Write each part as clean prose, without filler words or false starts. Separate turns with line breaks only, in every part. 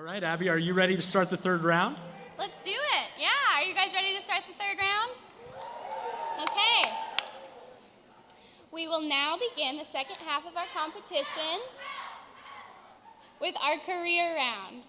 right, Abby, are you ready to start the third round?
Let's do it. Yeah, are you guys ready to start the third round? Okay. We will now begin the second half of our competition with our career round.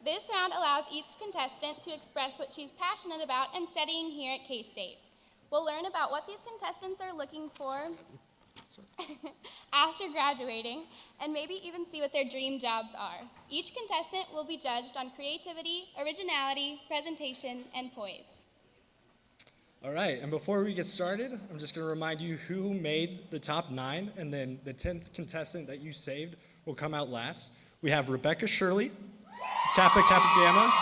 This round allows each contestant to express what she's passionate about and studying here at K-State. We'll learn about what these contestants are looking for after graduating, and maybe even see what their dream jobs are. Each contestant will be judged on creativity, originality, presentation, and poise.
All right, and before we get started, I'm just going to remind you who made the top 9, and then the 10th contestant that you saved will come out last. We have Rebecca Shirley, Kappa Kappa Gamma,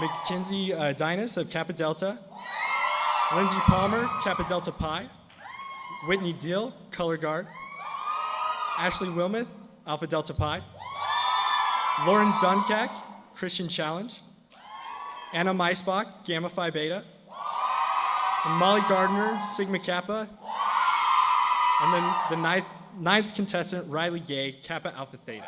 Mackenzie Diamond of Kappa Delta, Lindsay Palmer, Kappa Delta Pi, Whitney Deal, Color Guard, Ashley Willman, Alpha Delta Pi, Lauren Dunkak, Christian Challenge, Anna Meisbach, Gamma Phi Beta, and Molly Gardner, Sigma Kappa, and then the ninth contestant, Riley Gay, Kappa Alpha Theta.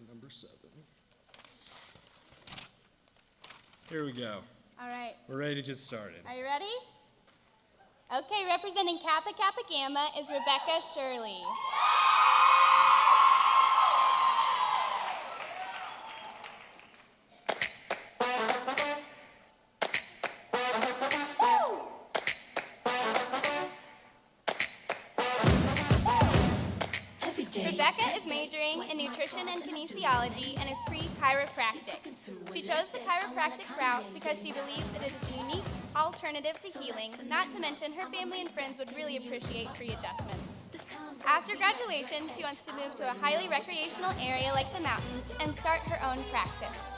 Number 7. Here we go.
All right.
We're ready to get started.
Are you ready? Okay, representing Kappa Kappa Gamma is Rebecca Shirley. Rebecca is majoring in nutrition and kinesiology and is pre-chiropractic. She chose the chiropractic route because she believes it is a unique alternative to healing, not to mention her family and friends would really appreciate free adjustments. After graduation, she wants to move to a highly recreational area like the mountains and start her own practice.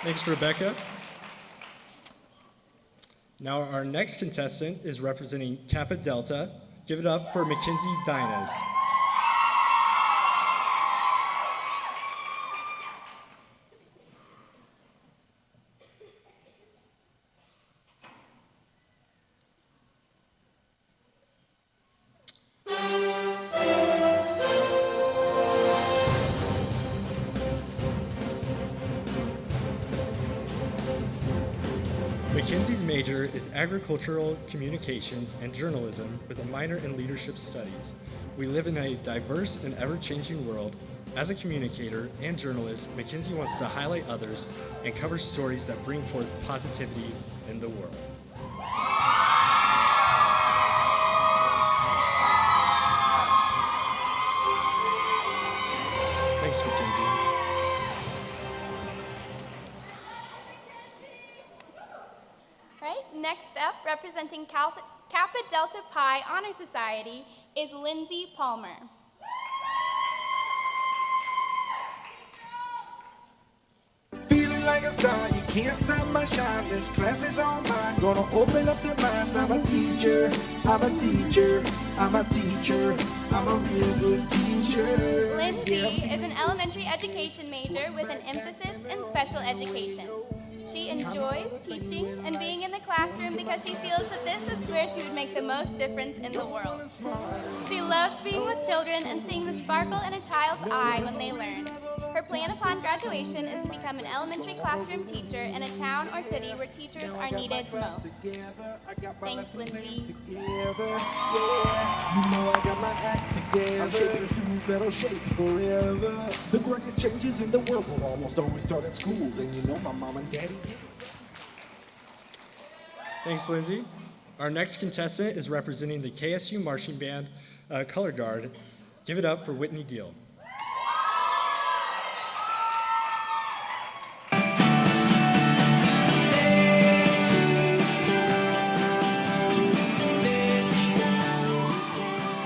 Thanks, Rebecca. Now our next contestant is representing Kappa Delta. Give it up for Mackenzie Diamond. Mackenzie's major is agricultural communications and journalism with a minor in leadership studies. We live in a diverse and ever-changing world. As a communicator and journalist, Mackenzie wants to highlight others and cover stories that bring forth positivity in the world. Thanks, Mackenzie.
Next up, representing Kappa Delta Pi Honor Society, is Lindsay Palmer.
Feeling like a star, you can't stop my shine. This class is on mine, gonna open up their minds. I'm a teacher, I'm a teacher, I'm a teacher, I'm a real good teacher.
Lindsay is an elementary education major with an emphasis in special education. She enjoys teaching and being in the classroom because she feels that this is where she would make the most difference in the world. She loves being with children and seeing the sparkle in a child's eye when they learn. Her plan upon graduation is to become an elementary classroom teacher in a town or city where teachers are needed most. Thanks, Lindsay.
You know I got my act together. I'm shaping the students that'll shape forever. The greatest changes in the world will almost always start at schools, and you know my mom and daddy.
Thanks, Lindsay. Our next contestant is representing the KSU Marching Band Color Guard. Give it up for Whitney Deal.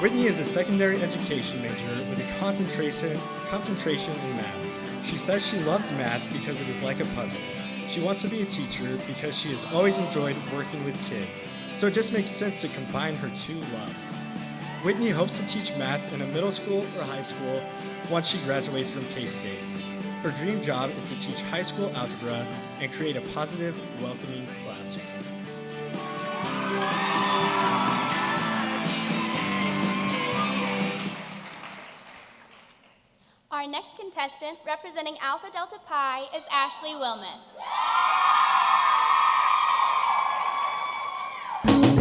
Whitney is a secondary education major with a concentration in math. She says she loves math because it is like a puzzle. She wants to be a teacher because she has always enjoyed working with kids, so it just makes sense to combine her two loves. Whitney hopes to teach math in a middle school or high school once she graduates from K-State. Her dream job is to teach high school algebra and create a positive, welcoming classroom.
Our next contestant, representing Alpha Delta Pi, is Ashley Willman.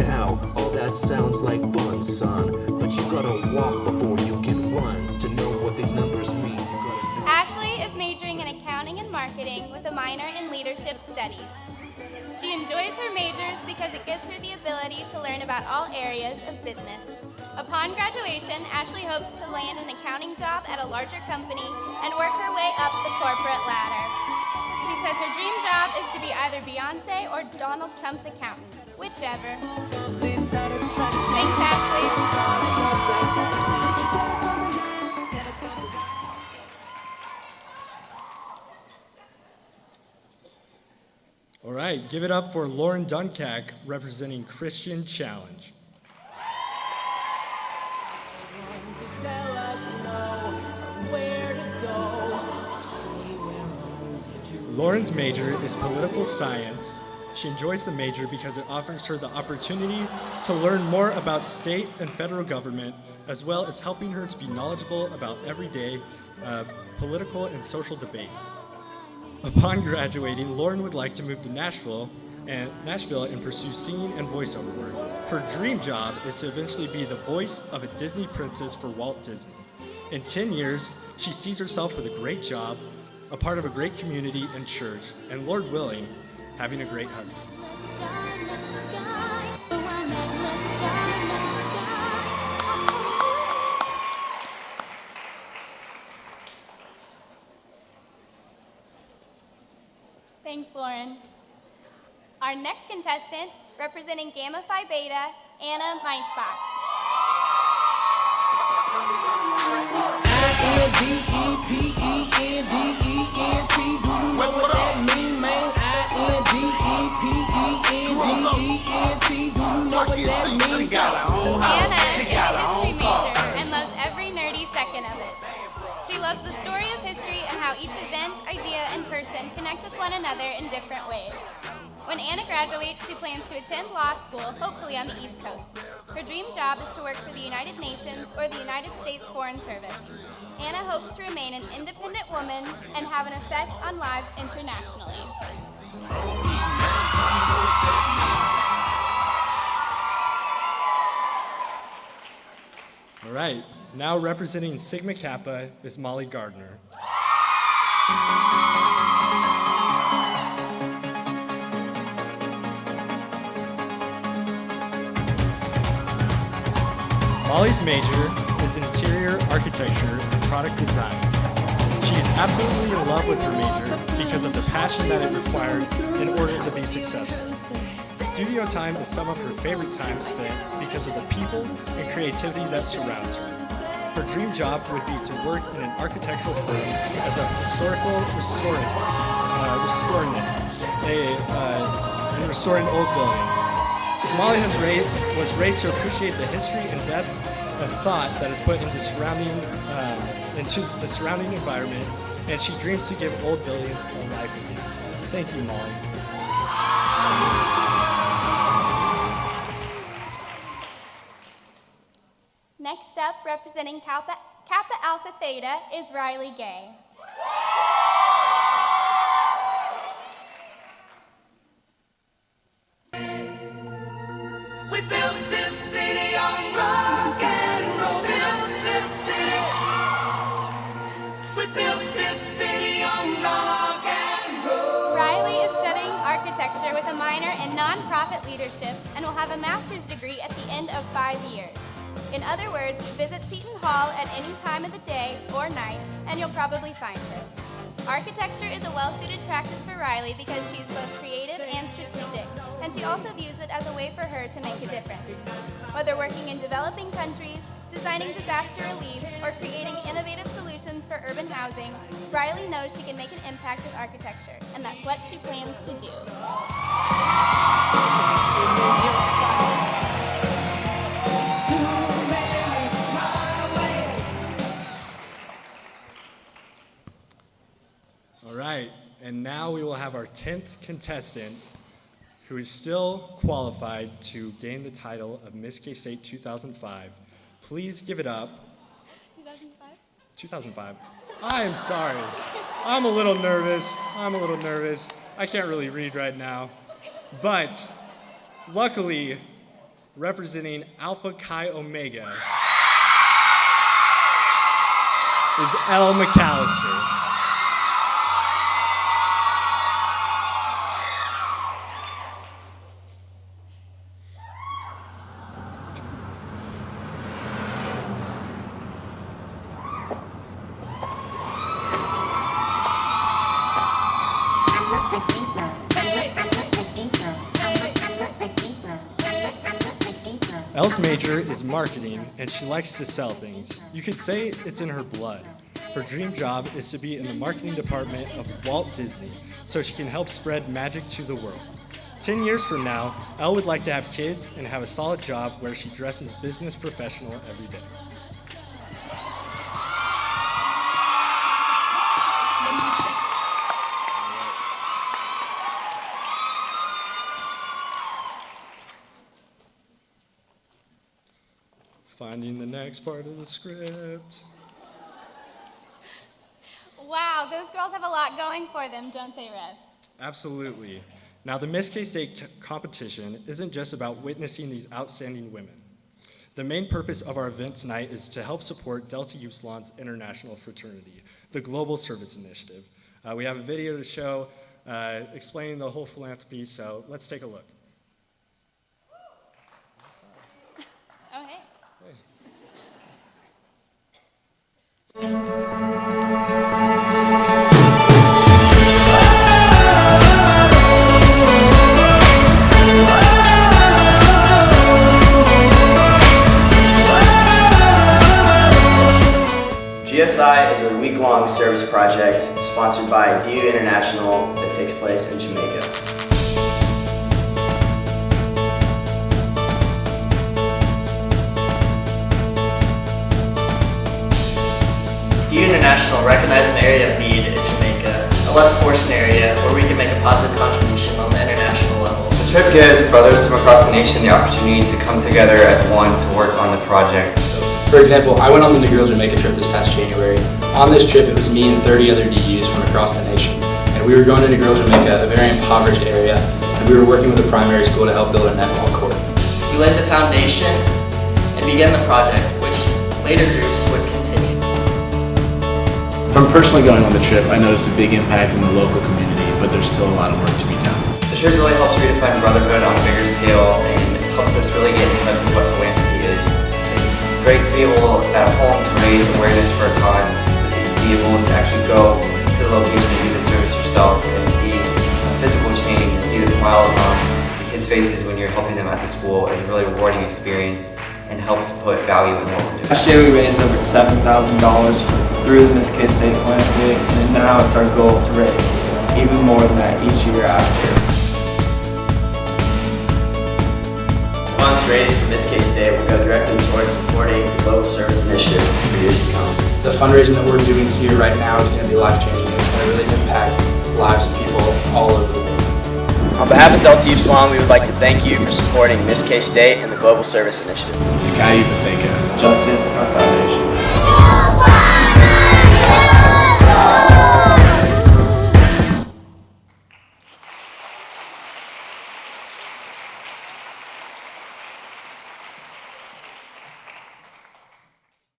Now, all that sounds like fun, son, but you gotta walk before you can run. To know what these numbers mean, you gotta know.
Ashley is majoring in accounting and marketing with a minor in leadership studies. She enjoys her majors because it gives her the ability to learn about all areas of business. Upon graduation, Ashley hopes to land an accounting job at a larger company and work her way up the corporate ladder. She says her dream job is to be either Beyonce or Donald Trump's accountant, whichever. Thanks, Ashley.
All right, give it up for Lauren Dunkak, representing Christian Challenge. Lauren's major is political science. She enjoys the major because it offers her the opportunity to learn more about state and federal government, as well as helping her to be knowledgeable about everyday political and social debates. Upon graduating, Lauren would like to move to Nashville and pursue singing and voiceover work. Her dream job is to eventually be the voice of a Disney princess for Walt Disney. In 10 years, she sees herself with a great job, a part of a great community and church, and Lord willing, having a great husband.
Thanks, Lauren. Our next contestant, representing Gamma Phi Beta, Anna Meisbach.
I-N-D-E-P-E-N-D-E-N-T. Do you know what that mean, man? I-N-D-E-P-E-N-D-E-N-T. Do you know what that means?
Anna is a history major and loves every nerdy second of it. She loves the story of history and how each event, idea, and person connect with one another in different ways. When Anna graduates, she plans to attend law school, hopefully on the East Coast. Her dream job is to work for the United Nations or the United States Foreign Service. Anna hopes to remain an independent woman and have an effect on lives internationally.
All right, now representing Sigma Kappa is Molly Gardner. Molly's major is interior architecture and product design. She is absolutely in love with her major because of the passion that it requires in order to be successful. Studio time is some of her favorite time spent because of the people and creativity that surrounds her. Her dream job would be to work in an architectural firm as a historical restorist, in restoring old buildings. Molly was raised to appreciate the history and depth of thought that is put into the surrounding environment, and she dreams to give old buildings a life again. Thank you, Molly.
Next up, representing Kappa Alpha Theta, is Riley Gay.
We built this city on rock and roll. Built this city. We built this city on rock and roll.
Riley is studying architecture with a minor in nonprofit leadership and will have a master's degree at the end of 5 years. In other words, visit Seton Hall at any time of the day or night, and you'll probably find her. Architecture is a well-suited practice for Riley because she is both creative and strategic, and she also views it as a way for her to make a difference. Whether working in developing countries, designing disaster relief, or creating innovative solutions for urban housing, Riley knows she can make an impact with architecture, and that's what she plans to do.
All right, and now we will have our 10th contestant, who is still qualified to gain the title of Miss K-State 2005. Please give it up.
2005?
2005. I am sorry. I'm a little nervous. I can't really read right now. But luckily, representing Alpha Chi Omega is Elle McAllister. Elle's major is marketing, and she likes to sell things. You could say it's in her blood. Her dream job is to be in the marketing department of Walt Disney, so she can help spread magic to the world. 10 years from now, Elle would like to have kids and have a solid job where she dresses business professional every day. Finding the next part of the script.
Wow, those girls have a lot going for them, don't they, Revs?
Absolutely. Now, the Miss K-State competition isn't just about witnessing these outstanding women. The main purpose of our event tonight is to help support Delta Upsilon's international fraternity, the Global Service Initiative. We have a video to show explaining the whole philanthropy, so let's take a look.
Oh, hey.
GSI is a week-long service project sponsored by DU International that takes place in Jamaica. DU International recognized an area of need in Jamaica, a less fortunate area where we can make a positive contribution on the international level.
The trip gives brothers from across the nation the opportunity to come together as one to work on the project.
For example, I went on the Negril Jamaica trip this past January. On this trip, it was me and 30 other DUs from across the nation. And we were going to Negril Jamaica, a very impoverished area, and we were working with a primary school to help build a netball court.
We laid the foundation and began the project, which later groups would continue.
From personally going on the trip, I noticed a big impact in the local community, but there's still a lot of work to be done.
The trip really helps redefine brotherhood on a bigger scale and helps us really get in touch with what philanthropy is. It's great to be able at home to raise awareness for a cause, but to be able to actually go to the location and do the service yourself and see a physical change and see the smiles on the kids' faces when you're helping them at the school is a really rewarding experience and helps put value in what we're doing.
Last year we raised over $7,000 through the Miss K-State philanthropy, and now it's our goal to raise even more than that each year after.
Funds raised from Miss K-State will go directly towards supporting the Global Service Initiative for years to come.
The fundraising that we're doing here right now is going to be life-changing. It's going to really impact lives of people all over the world.
On behalf of Delta Upsilon, we would like to thank you for supporting Miss K-State and the Global Service Initiative.
Justice, our foundation.